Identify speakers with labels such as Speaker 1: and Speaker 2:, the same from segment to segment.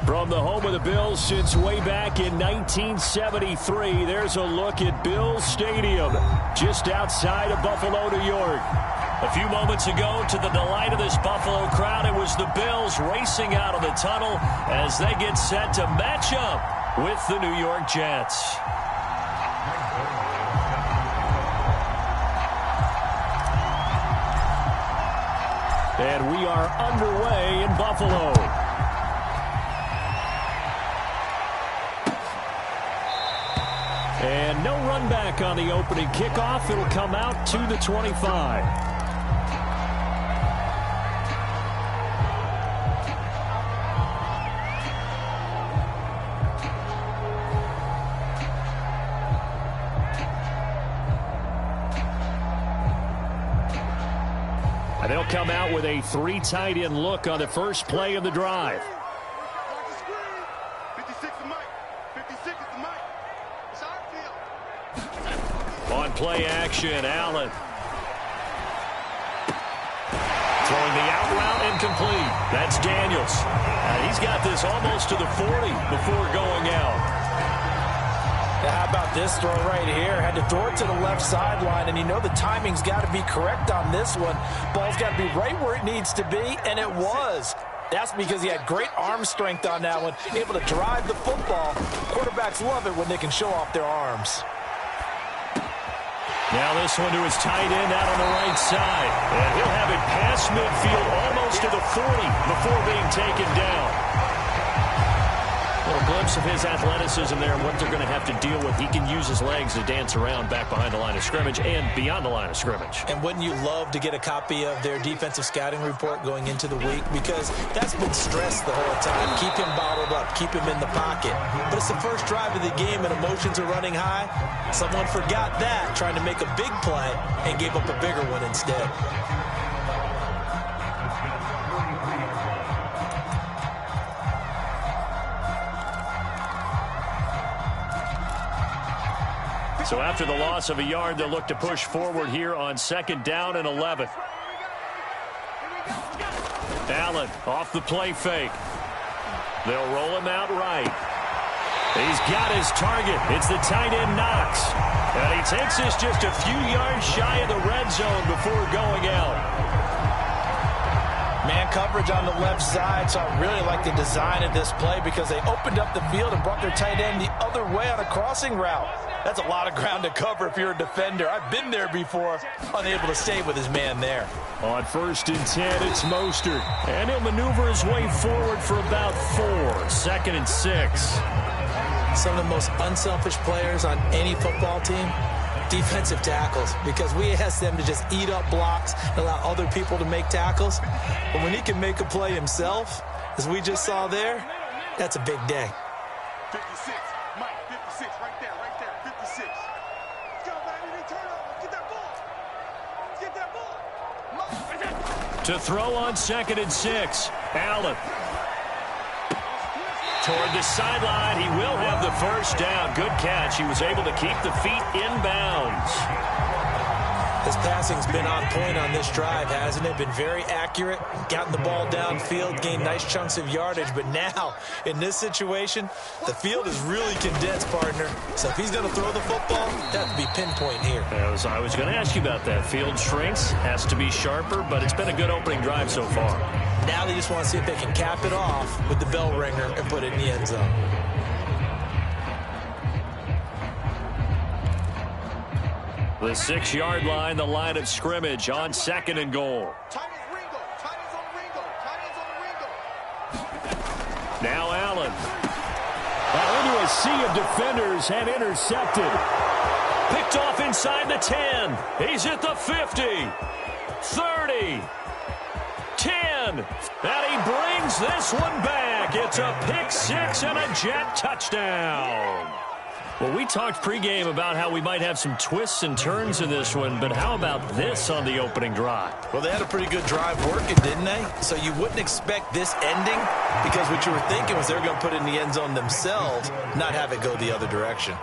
Speaker 1: From the home of the Bills since way back in 1973, there's a look at Bills Stadium, just outside of Buffalo, New York. A few moments ago, to the delight of this Buffalo crowd, it was the Bills racing out of the tunnel as they get set to match up with the New York Jets. And we are underway in Buffalo. And no run back on the opening kickoff. It'll come out to the 25. And they'll come out with a 3 tight end look on the first play of the drive. On play action, Allen. Throwing the out route incomplete. That's Daniels. He's got this almost to the 40 before going out.
Speaker 2: How about this throw right here? Had to throw it to the left sideline, and you know the timing's got to be correct on this one. Ball's got to be right where it needs to be, and it was. That's because he had great arm strength on that one, able to drive the football. Quarterbacks love it when they can show off their arms.
Speaker 1: Now this one to his tight end out on the right side. And he'll have it past midfield almost to the 40 before being taken down. A little glimpse of his athleticism there and what they're going to have to deal with. He can use his legs to dance around back behind the line of scrimmage and beyond the line of scrimmage.
Speaker 2: And wouldn't you love to get a copy of their defensive scouting report going into the week? Because that's been stressed the whole time. Keep him bottled up. Keep him in the pocket. But it's the first drive of the game and emotions are running high. Someone forgot that, trying to make a big play and gave up a bigger one instead.
Speaker 1: So after the loss of a yard, they'll look to push forward here on 2nd down and 11. Allen off the play fake. They'll roll him out right. He's got his target. It's the tight end Knox. And he takes this just a few yards shy of the red zone before going out.
Speaker 2: Man coverage on the left side, so I really like the design of this play because they opened up the field and brought their tight end the other way on a crossing route. That's a lot of ground to cover if you're a defender. I've been there before, unable to stay with his man there.
Speaker 1: On 1st and 10, it's Mostert. And he'll maneuver his way forward for about 4. 2nd and 6.
Speaker 2: Some of the most unselfish players on any football team, defensive tackles, because we ask them to just eat up blocks and allow other people to make tackles. But when he can make a play himself, as we just saw there, that's a big day.
Speaker 3: 56, Mike, 56, right there, 56. Let's go, baby, they turn over. Get that ball. Get that ball.
Speaker 1: To throw on 2nd and 6, Allen. Toward the sideline, he will have the first down. Good catch. He was able to keep the feet in bounds.
Speaker 2: His passing's been on point on this drive, hasn't it? Been very accurate, gotten the ball downfield, gained nice chunks of yardage. But now, in this situation, the field is really condensed, partner. So if he's going to throw the football, that would be pinpoint here.
Speaker 1: I was going to ask you about that. Field shrinks, has to be sharper, but it's been a good opening drive so far.
Speaker 2: Now they just want to see if they can cap it off with the bell ringer and put it in the end zone.
Speaker 1: The 6-yard line, the line of scrimmage on 2nd and goal. Now Allen. Into a sea of defenders and intercepted. Picked off inside the 10. He's at the 50. 30. 10. And he brings this one back. It's a pick 6 and a Jet touchdown. Well, we talked pregame about how we might have some twists and turns in this one, but how about this on the opening drive?
Speaker 2: Well, they had a pretty good drive working, didn't they? So you wouldn't expect this ending because what you were thinking was they were going to put it in the end zone themselves, not have it go the other direction.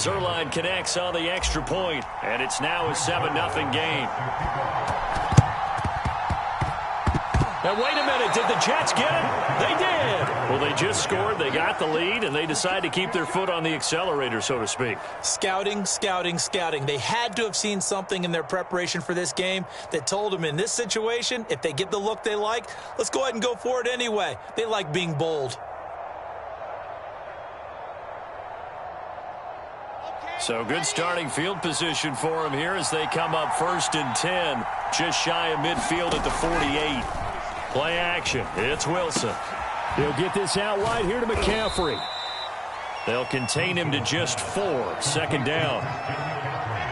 Speaker 1: Zerline connects on the extra point, and it's now a 7-0 game. And wait a minute, did the Jets get it? They did. Well, they just scored, they got the lead, and they decide to keep their foot on the accelerator, so to speak.
Speaker 2: Scouting, scouting, scouting. They had to have seen something in their preparation for this game that told them in this situation, if they get the look they like, let's go ahead and go for it anyway. They like being bold.
Speaker 1: So good starting field position for them here as they come up 1st and 10, just shy of midfield at the 48. Play action. It's Wilson. He'll get this out wide here to McCaffrey. They'll contain him to just 4. 2nd down.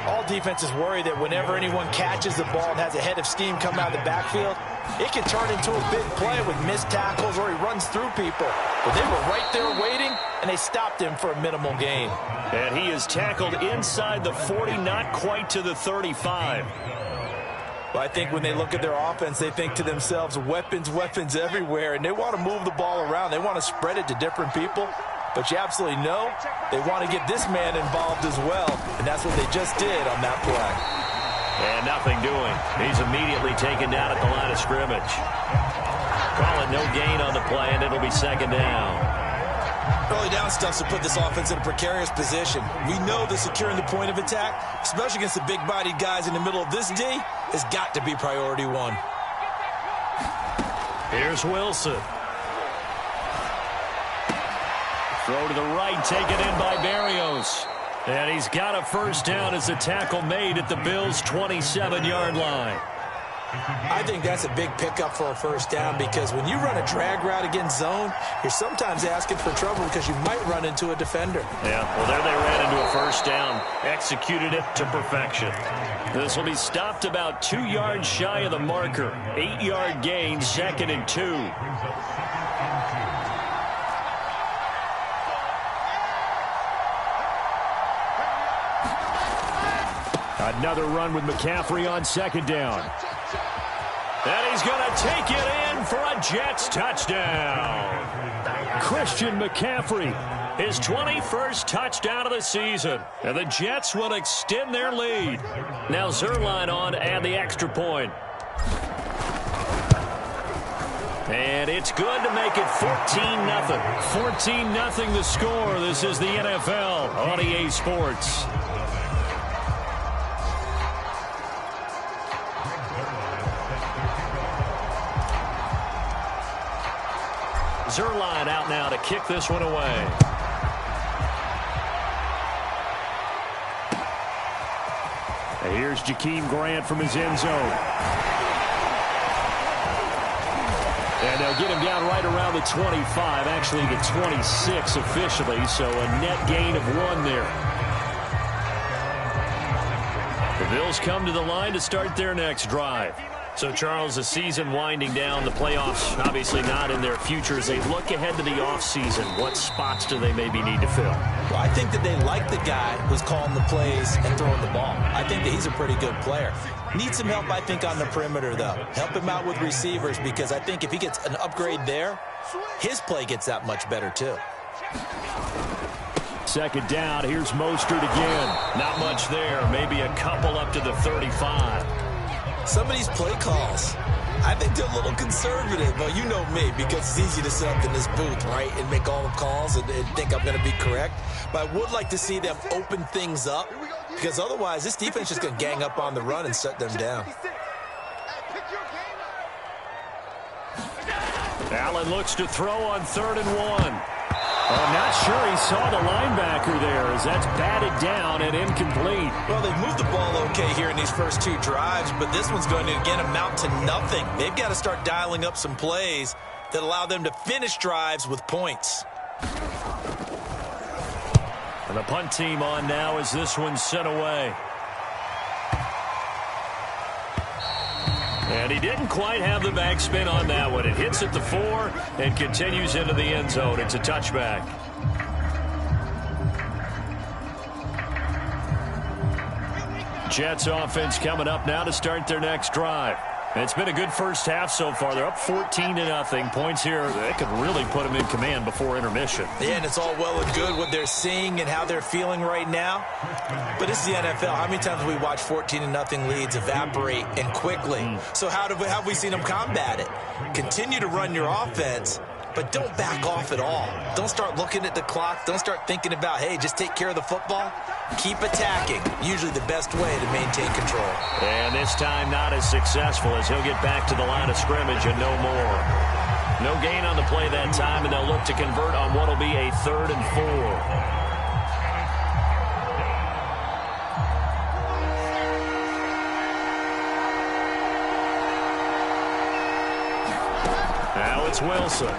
Speaker 2: All defenses worry that whenever anyone catches the ball and has a head of steam come out of the backfield, it can turn into a big play with missed tackles or he runs through people. But they were right there waiting, and they stopped him for a minimal gain.
Speaker 1: And he is tackled inside the 40, not quite to the 35.
Speaker 2: Well, I think when they look at their offense, they think to themselves, weapons, weapons everywhere, and they want to move the ball around. They want to spread it to different people. But you absolutely know they want to get this man involved as well, and that's what they just did on that play.
Speaker 1: And nothing doing. He's immediately taken down at the line of scrimmage. Call it no gain on the play, and it'll be 2nd down.
Speaker 2: Early down stuff to put this offense in a precarious position. We know that securing the point of attack, especially against the big-bodied guys in the middle of this D, has got to be priority 1.
Speaker 1: Here's Wilson. Throw to the right, taken in by Berrios. And he's got a 1st down as a tackle made at the Bills' 27-yard line.
Speaker 2: I think that's a big pickup for a 1st down because when you run a drag route against zone, you're sometimes asking for trouble because you might run into a defender.
Speaker 1: Yeah, well, there they ran into a 1st down. Executed it to perfection. This will be stopped about 2 yards shy of the marker. 8-yard gain, 2nd and 2. Another run with McCaffrey on 2nd down. And he's going to take it in for a Jets touchdown. Christian McCaffrey, his 21st touchdown of the season. And the Jets will extend their lead. Now Zerline on to add the extra point. And it's good to make it 14-0. 14-0 the score. This is the NFL on EA Sports. Zerline out now to kick this one away. And here's Jakeem Grant from his end zone. And they'll get him down right around the 25, actually the 26 officially, so a net gain of 1 there. The Bills come to the line to start their next drive. So, Charles, the season winding down, the playoffs obviously not in their future. As they look ahead to the offseason, what spots do they maybe need to fill?
Speaker 2: Well, I think that they like the guy who's calling the plays and throwing the ball. I think that he's a pretty good player. Needs some help, I think, on the perimeter, though. Help him out with receivers because I think if he gets an upgrade there, his play gets that much better, too.
Speaker 1: 2nd down. Here's Mostert again. Not much there. Maybe a couple up to the 35.
Speaker 2: Some of these play calls, I think they're a little conservative. Well, you know me, because it's easy to sit up in this booth, right, and make all the calls and think I'm going to be correct. But I would like to see them open things up, because otherwise this defense is just going to gang up on the run and shut them down.
Speaker 1: Allen looks to throw on 3rd and 1. I'm not sure he saw the linebacker there as that's batted down and incomplete.
Speaker 2: Well, they've moved the ball okay here in these first 2 drives, but this one's going to, again, amount to nothing. They've got to start dialing up some plays that allow them to finish drives with points.
Speaker 1: And the punt team on now as this one's sent away. And he didn't quite have the backspin on that one. It hits at the 4 and continues into the end zone. It's a touchback. Jets offense coming up now to start their next drive. And it's been a good first half so far. They're up 14-0. Points here that could really put them in command before intermission.
Speaker 2: Yeah, and it's all well and good what they're seeing and how they're feeling right now. But this is the NFL. How many times have we watched 14-0 leads evaporate and quickly? So how have we seen them combat it? Continue to run your offense, but don't back off at all. Don't start looking at the clock. Don't start thinking about, hey, just take care of the football. Keep attacking. Usually the best way to maintain control.
Speaker 1: And this time not as successful as he'll get back to the line of scrimmage and no more. No gain on the play that time, and they'll look to convert on what will be a 3rd and 4. Now it's Wilson.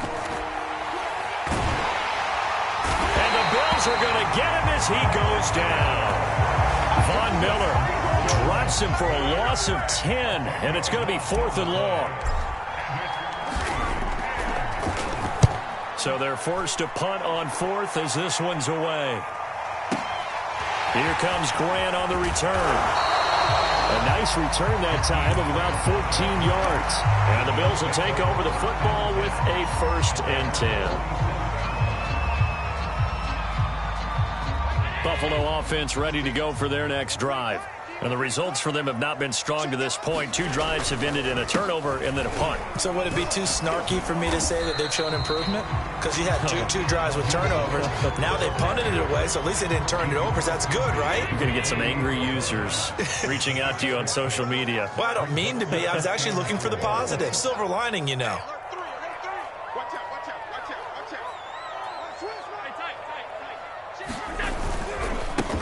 Speaker 1: And the Bills are going to get him as he goes down. Von Miller drops him for a loss of 10, and it's going to be 4th and long. So they're forced to punt on 4th as this one's away. Here comes Grant on the return. A nice return that time of about 14 yards. And the Bills will take over the football with a 1st and 10. Buffalo offense ready to go for their next drive. And the results for them have not been strong to this point. 2 drives have ended in a turnover and then a punt.
Speaker 2: So would it be too snarky for me to say that they've shown improvement? Because you had two drives with turnovers. Now they punted it away, so at least they didn't turn it over. So that's good, right?
Speaker 1: You're going to get some angry users reaching out to you on social media.
Speaker 2: Well, I don't mean to be. I was actually looking for the positive. Silver lining, you know.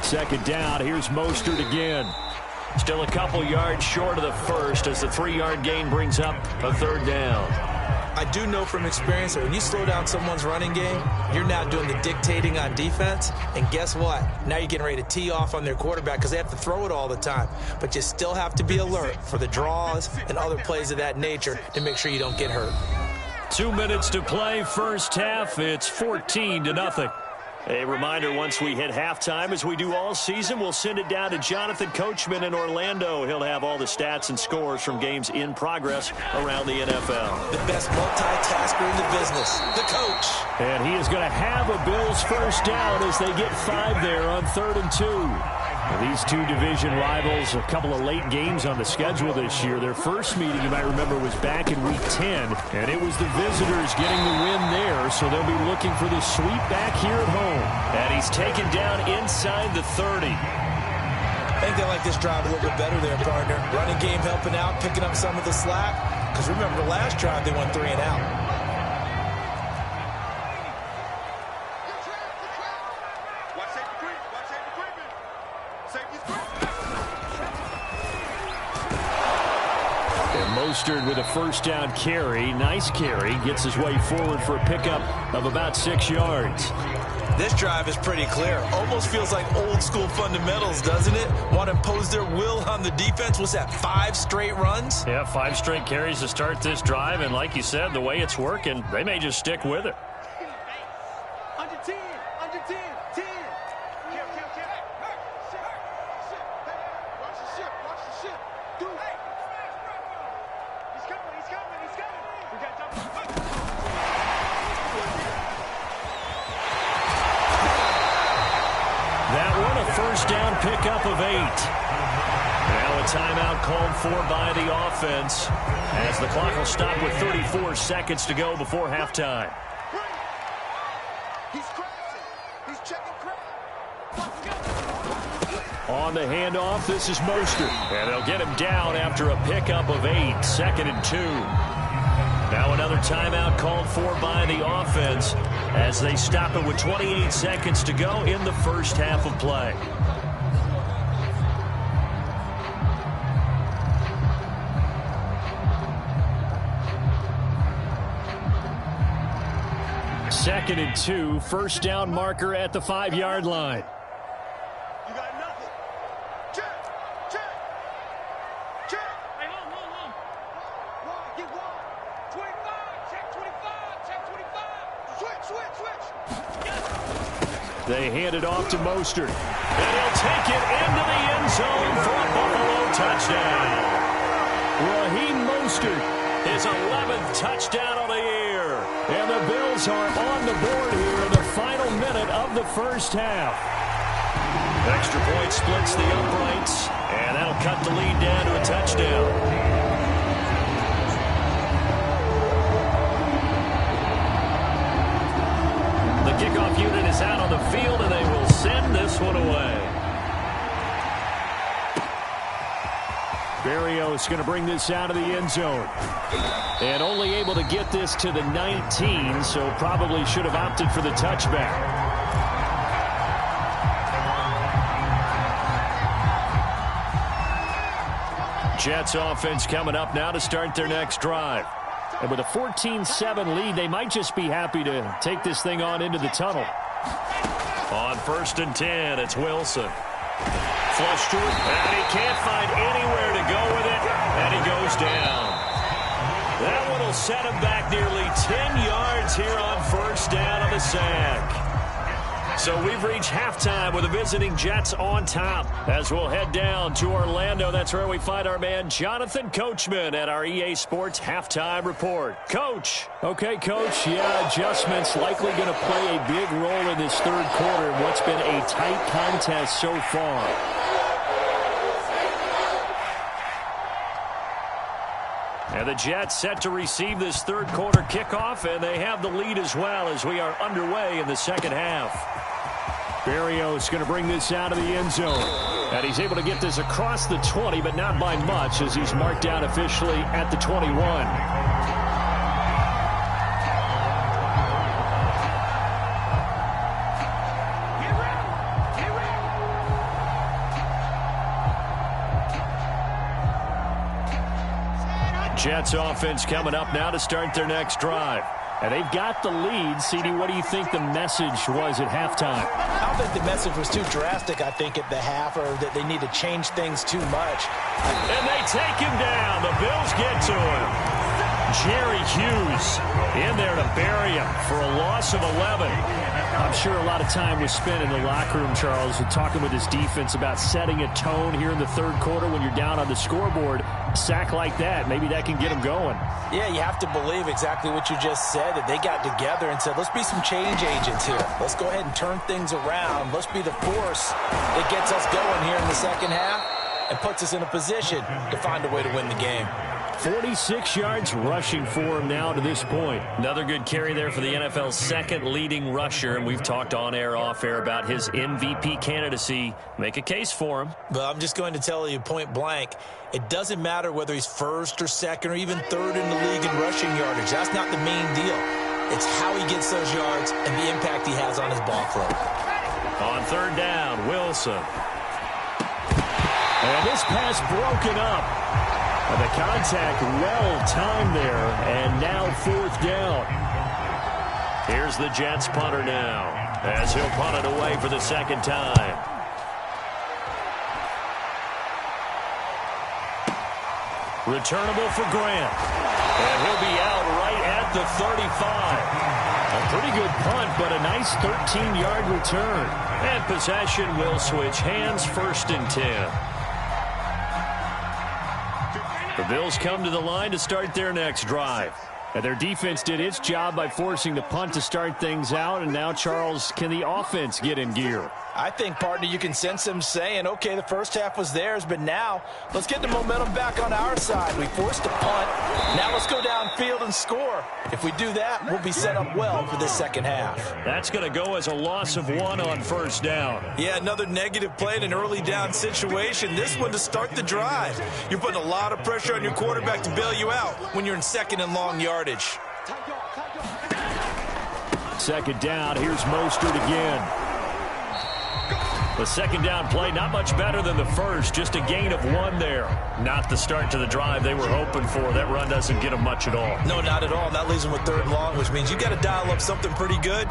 Speaker 1: Second down. Here's Mostert again. Still a couple yards short of the first as the 3-yard gain brings up a 3rd down.
Speaker 2: I do know from experience that when you slow down someone's running game, you're now doing the dictating on defense. And guess what? Now you're getting ready to tee off on their quarterback because they have to throw it all the time. But you still have to be alert for the draws and other plays of that nature to make sure you don't get hurt.
Speaker 1: 2 minutes to play. First half. It's 14-0. A reminder, once we hit halftime, as we do all season, we'll send it down to Jonathan Coachman in Orlando. He'll have all the stats and scores from games in progress around the NFL.
Speaker 2: The best multitasker in the business, the coach.
Speaker 1: And he is going to have a Bills first down as they get 5 there on 3rd and 2. These two division rivals, a couple of late games on the schedule this year. Their first meeting, you might remember, was back in Week 10, and it was the visitors getting the win there, so they'll be looking for the sweep back here at home. And he's taken down inside the 30.
Speaker 2: I think they like this drive a little bit better there, partner. Running game helping out, picking up some of the slack. Because remember, the last drive they went 3 and out.
Speaker 1: Mostert with a first down carry. Nice carry. Gets his way forward for a pickup of about 6 yards.
Speaker 2: This drive is pretty clear. Almost feels like old school fundamentals, doesn't it? Want to impose their will on the defense. What's that, 5 straight runs?
Speaker 1: Yeah, 5 straight carries to start this drive. And like you said, the way it's working, they may just stick with it.
Speaker 3: Under 10, 10. Watch the ship. Do it. He's coming. We got double.
Speaker 1: That one, a first down pickup of 8. Now a timeout called for by the offense as the clock will stop with 34 seconds to go before halftime.
Speaker 3: He's crashing. He's checking crash.
Speaker 1: On the handoff, this is Mostert. And they'll get him down after a pickup of 8. 2nd and 2. Now another timeout called for by the offense as they stop it with 28 seconds to go in the first half of play. Second and 2, first down marker at the 5-yard line.
Speaker 3: You got nothing. Check. Hey, hold. Wide, get wide. 25, check 25. Switch.
Speaker 1: They hand it off to Mostert. And he'll take it into the end zone for a Buffalo touchdown. Raheem Mostert, his 11th touchdown on the year. And the Bills are on the board here in the final minute of the first half. Extra point splits the uprights, and that'll cut the lead down to a touchdown. Kickoff unit is out on the field, and they will send this one away. Berrios going to bring this out of the end zone. And only able to get this to the 19, so probably should have opted for the touchback. Jets offense coming up now to start their next drive. And with a 14-7 lead, they might just be happy to take this thing on into the tunnel. On 1st and 10, it's Wilson. Flush to it, and he can't find anywhere to go with it, and he goes down. That one will set him back nearly 10 yards here on 1st down on the sack. So we've reached halftime with the visiting Jets on top. As we'll head down to Orlando, that's where we find our man Jonathan Coachman at our EA Sports Halftime Report. Coach. Okay, Coach, adjustments likely going to play a big role in this third quarter in what's been a tight contest so far. And the Jets set to receive this third quarter kickoff, and they have the lead as well as we are underway in the second half. Berrios going to bring this out of the end zone. And he's able to get this across the 20, but not by much as he's marked down officially at the 21. Jets offense coming up now to start their next drive. And they've got the lead. CD, what do you think the message was at halftime?
Speaker 2: I don't think the message was too drastic, I think, at the half, or that they need to change things too much.
Speaker 1: And they take him down. The Bills get to him. Jerry Hughes in there to bury him for a loss of 11. I'm sure a lot of time was spent in the locker room, Charles, talking with his defense about setting a tone here in the third quarter when you're down on the scoreboard. A sack like that, maybe that can get him going.
Speaker 2: Yeah, you have to believe exactly what you just said, that they got together and said, let's be some change agents here. Let's go ahead and turn things around. Let's be the force that gets us going here in the second half and puts us in a position to find a way to win the game.
Speaker 1: 46 yards rushing for him now to this point. Another good carry there for the NFL's second leading rusher, and we've talked on air, off air about his MVP candidacy. Make a case for him.
Speaker 2: But I'm just going to tell you point blank, it doesn't matter whether he's first or second or even third in the league in rushing yardage. That's not the main deal. It's how he gets those yards and the impact he has on his ball flow.
Speaker 1: On 3rd down, Wilson. And this pass broken up. And the contact well-timed there, and now 4th down. Here's the Jets punter now, as he'll punt it away for the second time. Returnable for Grant. And he'll be out right at the 35. A pretty good punt, but a nice 13-yard return. And possession will switch hands, 1st and 10. The Bills come to the line to start their next drive. And their defense did its job by forcing the punt to start things out. And now, Charles, can the offense get in gear?
Speaker 2: I think, partner, you can sense them saying, okay, the first half was theirs, but now let's get the momentum back on our side. We forced a punt. Now let's go downfield and score. If we do that, we'll be set up well for this second half.
Speaker 1: That's going to go as a loss of 1 on 1st down.
Speaker 2: Yeah, another negative play in an early down situation. This one to start the drive. You're putting a lot of pressure on your quarterback to bail you out when you're in 2nd and long yardage.
Speaker 1: 2nd down, here's Mostert again. The 2nd down play, not much better than the first, just a gain of 1 there. Not the start to the drive they were hoping for. That run doesn't get them much at all.
Speaker 2: No, not at all. That leaves them with 3rd and long, which means you got to dial up something pretty good.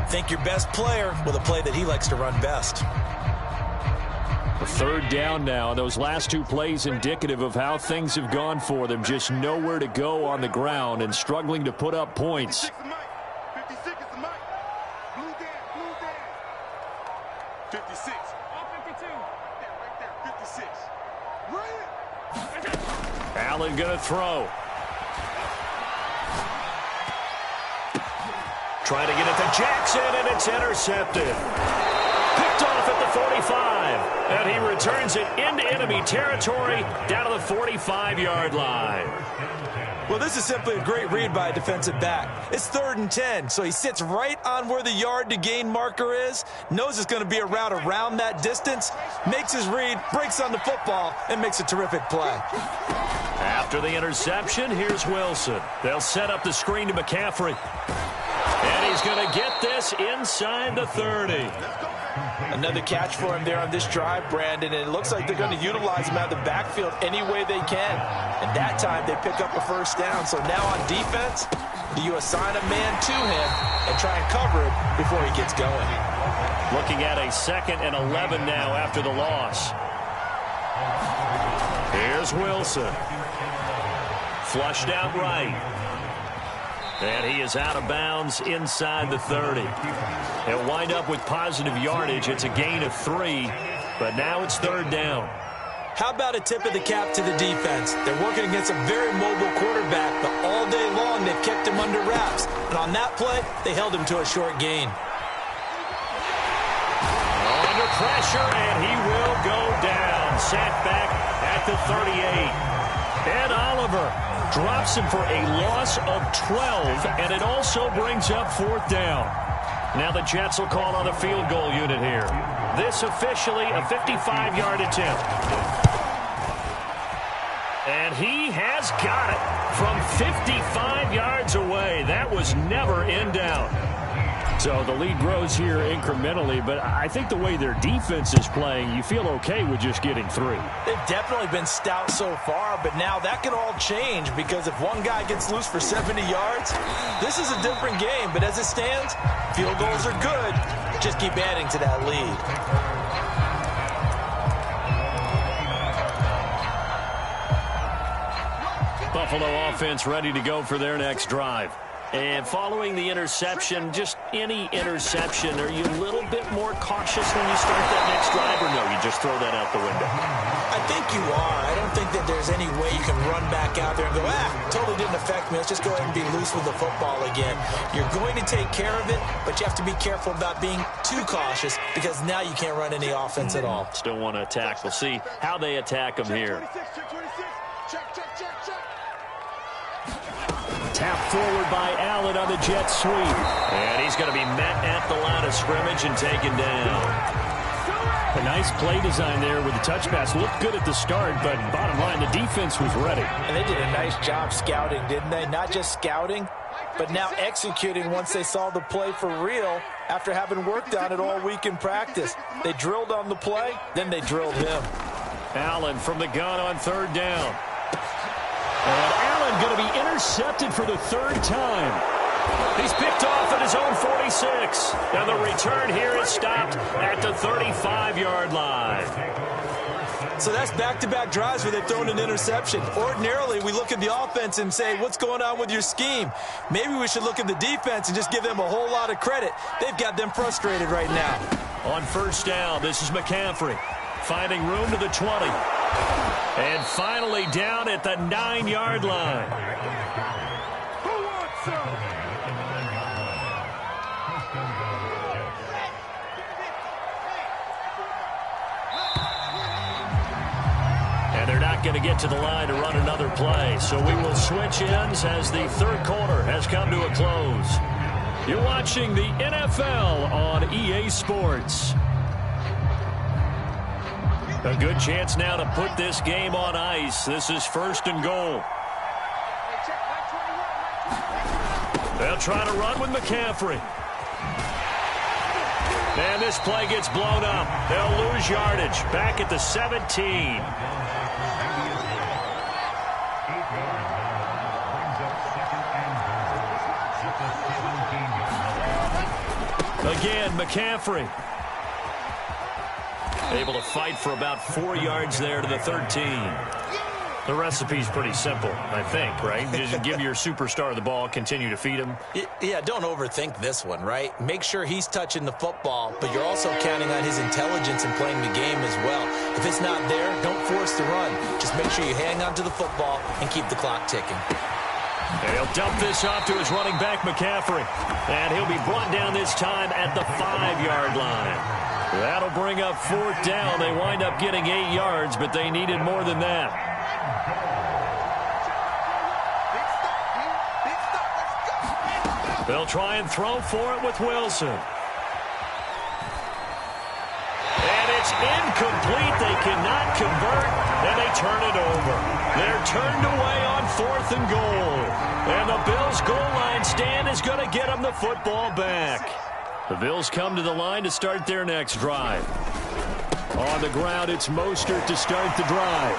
Speaker 2: Think your best player with a play that he likes to run best.
Speaker 1: The 3rd down now. Those last 2 plays indicative of how things have gone for them. Just nowhere to go on the ground and struggling to put up points.
Speaker 3: 56 is the mic. Blue down. 56. Oh, 52. Right there, 56. Right.
Speaker 1: Allen going to throw. Trying to get it to Jackson, and it's intercepted. Picked off at the 45. And he returns it into enemy territory down to the 45-yard line.
Speaker 2: Well, this is simply a great read by a defensive back. It's 3rd and 10, so he sits right on where the yard to gain marker is, knows it's going to be a route around that distance, makes his read, breaks on the football, and makes a terrific play.
Speaker 1: After the interception, here's Wilson. They'll set up the screen to McCaffrey. And he's going to get this inside the 30.
Speaker 2: Another catch for him there on this drive, Brandon, and it looks like they're going to utilize him out of the backfield any way they can. And that time they pick up a first down. So now on defense, do you assign a man to him and try and cover it before he gets going?
Speaker 1: Looking at a 2nd and 11 now after the loss. Here's Wilson. Flushed out right. And he is out of bounds inside the 30. He'll wind up with positive yardage. It's a gain of 3, but now it's 3rd down.
Speaker 2: How about a tip of the cap to the defense? They're working against a very mobile quarterback, but all day long they've kept him under wraps. And on that play, they held him to a short gain.
Speaker 1: Under pressure, and he will go down. Sat back at the 38. Ed Oliver drops him for a loss of 12, and it also brings up 4th down. Now the Jets will call on a field goal unit here. This officially a 55-yard attempt. And he has got it from 55 yards away. That was never in doubt. So the lead grows here incrementally, but I think the way their defense is playing, you feel okay with just getting 3.
Speaker 2: They've definitely been stout so far, but now that can all change because if one guy gets loose for 70 yards, this is a different game. But as it stands, field goals are good. Just keep adding to that lead.
Speaker 1: Buffalo offense ready to go for their next drive. And following the interception, just any interception, are you a little bit more cautious when you start that next drive, or no, you just throw that out the window?
Speaker 2: I think you are. I don't think that there's any way you can run back out there and go, totally didn't affect me. Let's just go ahead and be loose with the football again. You're going to take care of it, but you have to be careful about being too cautious because now you can't run any offense at all.
Speaker 1: Still want to attack. We'll see how they attack them here. Tap forward by Allen on the jet sweep. And he's going to be met at the line of scrimmage and taken down.
Speaker 4: A nice play design there with the touch pass. Looked good at the start, but bottom line, the defense was ready.
Speaker 2: And they did a nice job scouting, didn't they? Not just scouting, but now executing once they saw the play for real after having worked on it all week in practice. They drilled on the play, then they drilled him.
Speaker 1: Allen from the gun on 3rd down. And Allen going to be intercepted for the 3rd time. He's picked off at his own 46. And the return here is stopped at the 35-yard line.
Speaker 2: So that's back-to-back drives where they've thrown an interception. Ordinarily, we look at the offense and say, what's going on with your scheme? Maybe we should look at the defense and just give them a whole lot of credit. They've got them frustrated right now.
Speaker 1: On 1st down, this is McCaffrey. Finding room to the 20. And finally down at the 9-yard line.
Speaker 3: Who wants some?
Speaker 1: And they're not going to get to the line to run another play. So we will switch ends as the 3rd quarter has come to a close. You're watching the NFL on EA Sports. A good chance now to put this game on ice. This is 1st and goal. They'll try to run with McCaffrey. And this play gets blown up. They'll lose yardage. Back at the 17. Again, McCaffrey. Able to fight for about 4 yards there to the 13. The recipe's pretty simple, I think, right? Just give your superstar the ball, continue to feed him.
Speaker 2: Yeah, don't overthink this one, right? Make sure he's touching the football, but you're also counting on his intelligence in playing the game as well. If it's not there, don't force the run. Just make sure you hang on to the football and keep the clock ticking.
Speaker 1: He'll dump this off to his running back, McCaffrey. And he'll be brought down this time at the 5-yard line. That'll bring up 4th down. They wind up getting 8 yards, but they needed more than that. They'll try and throw for it with Wilson. And it's incomplete. They cannot convert, and they turn it over. They're turned away on 4th and goal. And the Bills' goal line stand is going to get them the football back. The Bills come to the line to start their next drive. On the ground, it's Mostert to start the drive.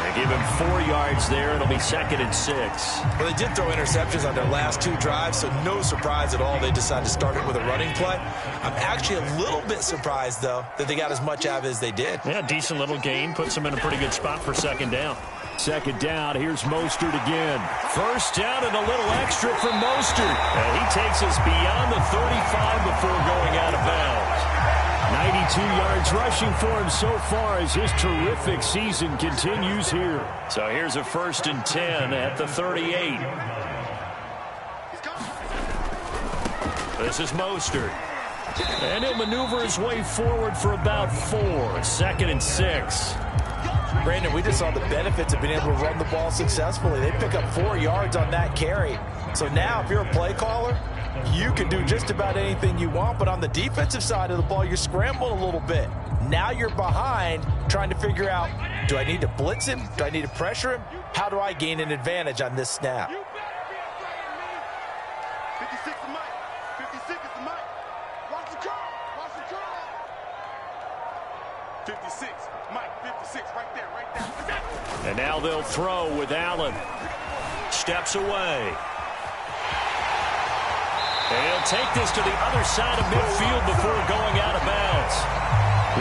Speaker 1: They give him 4 yards there. It'll be 2nd and 6.
Speaker 2: Well, they did throw interceptions on their last 2 drives, so no surprise at all they decided to start it with a running play. I'm actually a little bit surprised, though, that they got as much out of it as they did.
Speaker 4: Yeah, decent little gain. Puts them in a pretty good spot for 2nd down.
Speaker 1: 2nd down, here's Mostert again. 1st down and a little extra from Mostert. And he takes us beyond the 35 before going out of bounds. 92 yards rushing for him so far as his terrific season continues here. So here's a 1st and 10 at the 38. This is Mostert. And he'll maneuver his way forward for about 4. 2nd and 6.
Speaker 2: Brandon, we just saw the benefits of being able to run the ball successfully. They pick up 4 yards on that carry. So now if you're a play caller, you can do just about anything you want. But on the defensive side of the ball, you're scrambling a little bit. Now you're behind trying to figure out, do I need to blitz him? Do I need to pressure him? How do I gain an advantage on this snap?
Speaker 3: 56 is Mike. 56 is Mike. Watch the curl. Watch the curl. 56. Mike, 56. Right there, right there.
Speaker 1: And now they'll throw with Allen. Steps away. And he'll take this to the other side of midfield before going out of bounds.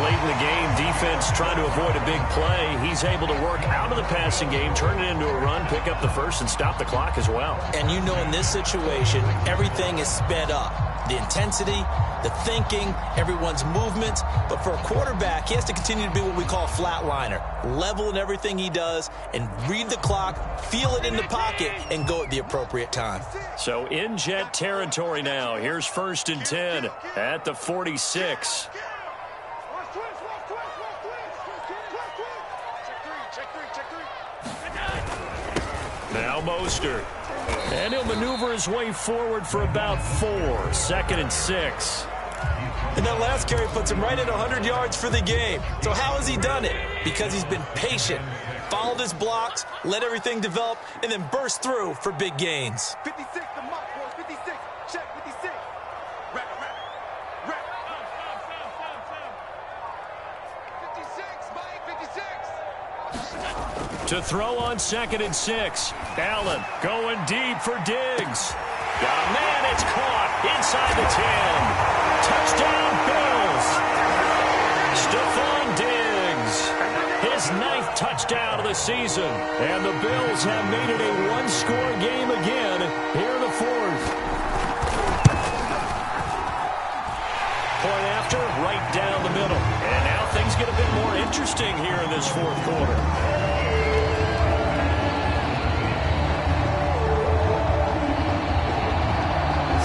Speaker 1: Late in the game, defense trying to avoid a big play. He's able to work out of the passing game, turn it into a run, pick up the first, and stop the clock as well.
Speaker 2: And you know in this situation, everything is sped up. The intensity, the thinking, everyone's movement. But for a quarterback, he has to continue to be what we call a flatliner. Level in everything he does and read the clock, feel it in the pocket, and go at the appropriate time.
Speaker 1: So in jet territory now. Here's 1st and 10 at the 46. Now Mostert. And he'll maneuver his way forward for about 4. 2nd and 6.
Speaker 2: And that last carry puts him right at 100 yards for the game. So how has he done it? Because he's been patient, followed his blocks, let everything develop, and then burst through for big gains.
Speaker 3: 56 the mark, boys. 56. Check 56. Rap. 56, Mike. 56.
Speaker 1: To throw on 2nd and 6. Allen going deep for Diggs. Got a man, it's caught inside the 10. Touchdown, Bills. Stephon Diggs. His 9th touchdown of the season. And the Bills have made it a 1-score game again here in the 4th. Point after, right down the middle. And now things get a bit more interesting here in this 4th quarter.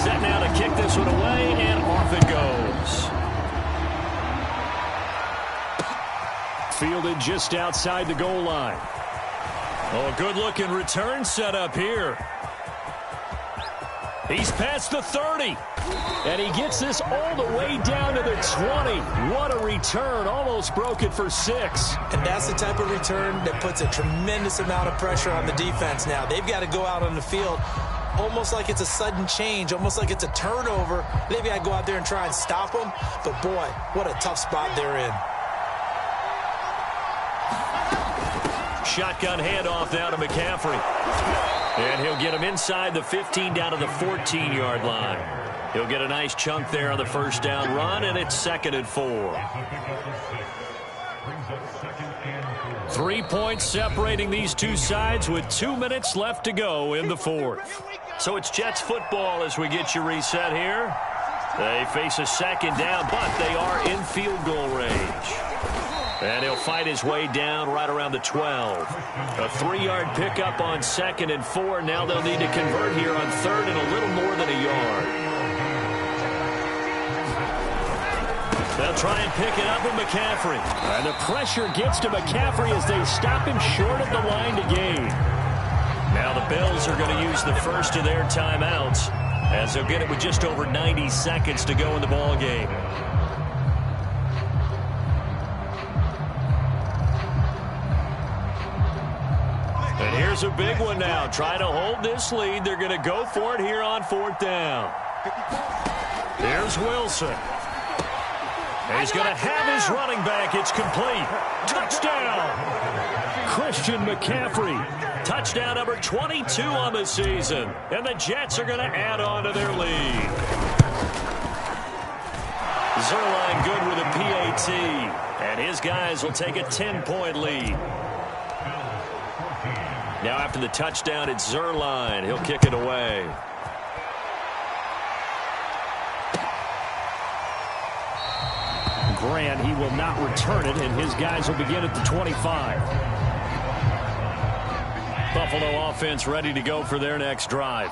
Speaker 1: Set now to kick this one away, and off it goes. Fielded just outside the goal line. Oh, good-looking return set up here. He's past the 30. And he gets this all the way down to the 20. What a return. Almost broke it for 6.
Speaker 2: And that's the type of return that puts a tremendous amount of pressure on the defense now. They've got to go out on the field almost like it's a sudden change, almost like it's a turnover. Maybe I go out there and try and stop them. But, boy, what a tough spot they're in.
Speaker 1: Shotgun handoff now to McCaffrey. And he'll get him inside the 15 down to the 14-yard line. He'll get a nice chunk there on the 1st down run, and it's 2nd and 4. 3 points separating these two sides with 2 minutes left to go in the 4th. So it's Jets football as we get you reset here. They face a 2nd down, but they are in field goal range. And he'll fight his way down right around the 12. A 3-yard pickup on 2nd and 4. Now they'll need to convert here on 3rd and a little more than a yard. They'll try and pick it up with McCaffrey. And the pressure gets to McCaffrey as they stop him short of the line to gain. Now Now the Bills are going to use the first of their timeouts as they'll get it with just over 90 seconds to go in the ball game. And here's a big one now. Trying to hold this lead. They're going to go for it here on 4th down. Here's Wilson. He's going to have his running back. It's complete. Touchdown. Christian McCaffrey. Touchdown number 22 on the season. And the Jets are going to add on to their lead. Zerline good with a PAT. And his guys will take a 10-point lead. Now after the touchdown, it's Zerline. He'll kick it away.
Speaker 4: Grant, he will not return it, and his guys will begin at the 25.
Speaker 1: Buffalo offense ready to go for their next drive.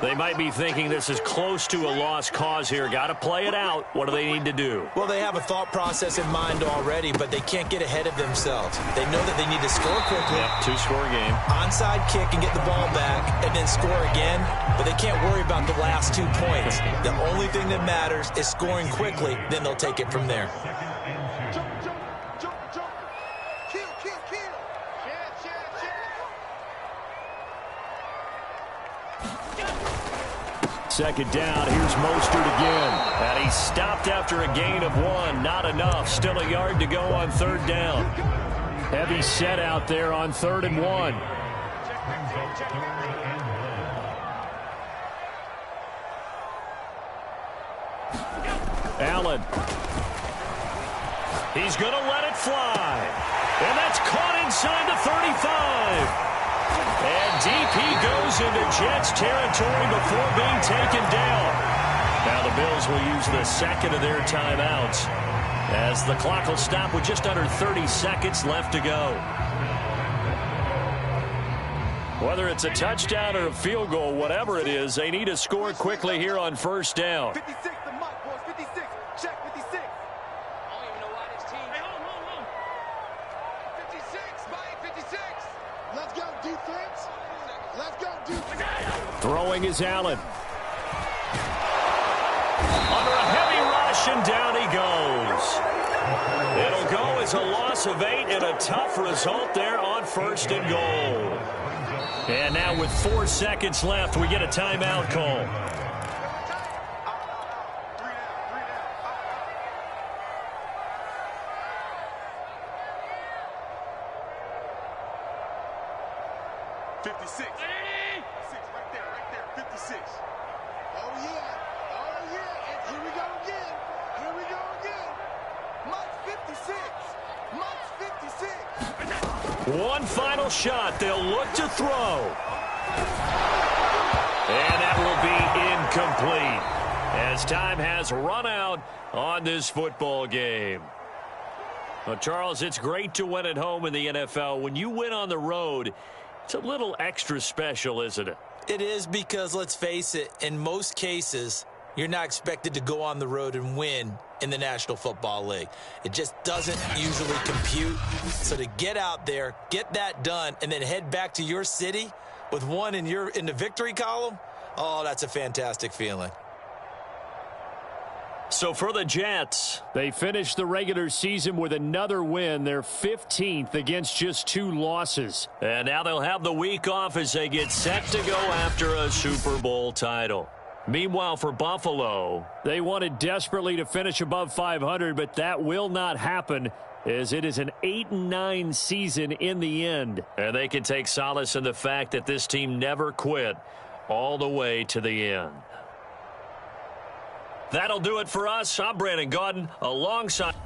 Speaker 1: They might be thinking this is close to a lost cause here. Got to play it out. What do they need to do?
Speaker 2: Well, they have a thought process in mind already, but they can't get ahead of themselves. They know that they need to score quickly.
Speaker 1: Yep, two-score game.
Speaker 2: Onside kick and get the ball back and then score again, but they can't worry about the last 2 points. The only thing that matters is scoring quickly, then they'll take it from there.
Speaker 1: Second down, here's Mostert again. And he stopped after a gain of 1. Not enough. Still a yard to go on 3rd down.
Speaker 4: Heavy set out there on 3rd and 1.
Speaker 1: Allen. He's going to let it fly. And that's caught inside the 35. And DP goes into Jets territory before being taken down. Now the Bills will use the second of their timeouts as the clock will stop with just under 30 seconds left to go. Whether it's a touchdown or a field goal, whatever it is, they need to score quickly here on 1st down.
Speaker 3: 56, the mark, boys. 56. Check 56. I don't even know why this team. Hey, hold. 56, Mike, 56. Let's go, defense. Let's go, defense.
Speaker 4: Throwing is Allen.
Speaker 1: Under a heavy rush, and down he goes. It'll go as a loss of 8 and a tough result there on 1st and goal. And now with 4 seconds left, we get a timeout call. One final shot. They'll look to throw. And that will be incomplete as time has run out on this football game. Well, Charles, it's great to win at home in the NFL. When you win on the road, it's a little extra special, isn't it?
Speaker 2: It is, because let's face it, in most cases, you're not expected to go on the road and win in the National Football League. It just doesn't usually compute. So to get out there, get that done, and then head back to your city with one in the victory column, oh, that's a fantastic feeling.
Speaker 1: So for the Jets,
Speaker 4: they finished the regular season with another win. They're 15th against just 2 losses.
Speaker 1: And now they'll have the week off as they get set to go after a Super Bowl title. Meanwhile, for Buffalo,
Speaker 4: they wanted desperately to finish above 500, but that will not happen as it is an 8-9 season in the end.
Speaker 1: And they can take solace in the fact that this team never quit all the way to the end. That'll do it for us. I'm Brandon Gaudin alongside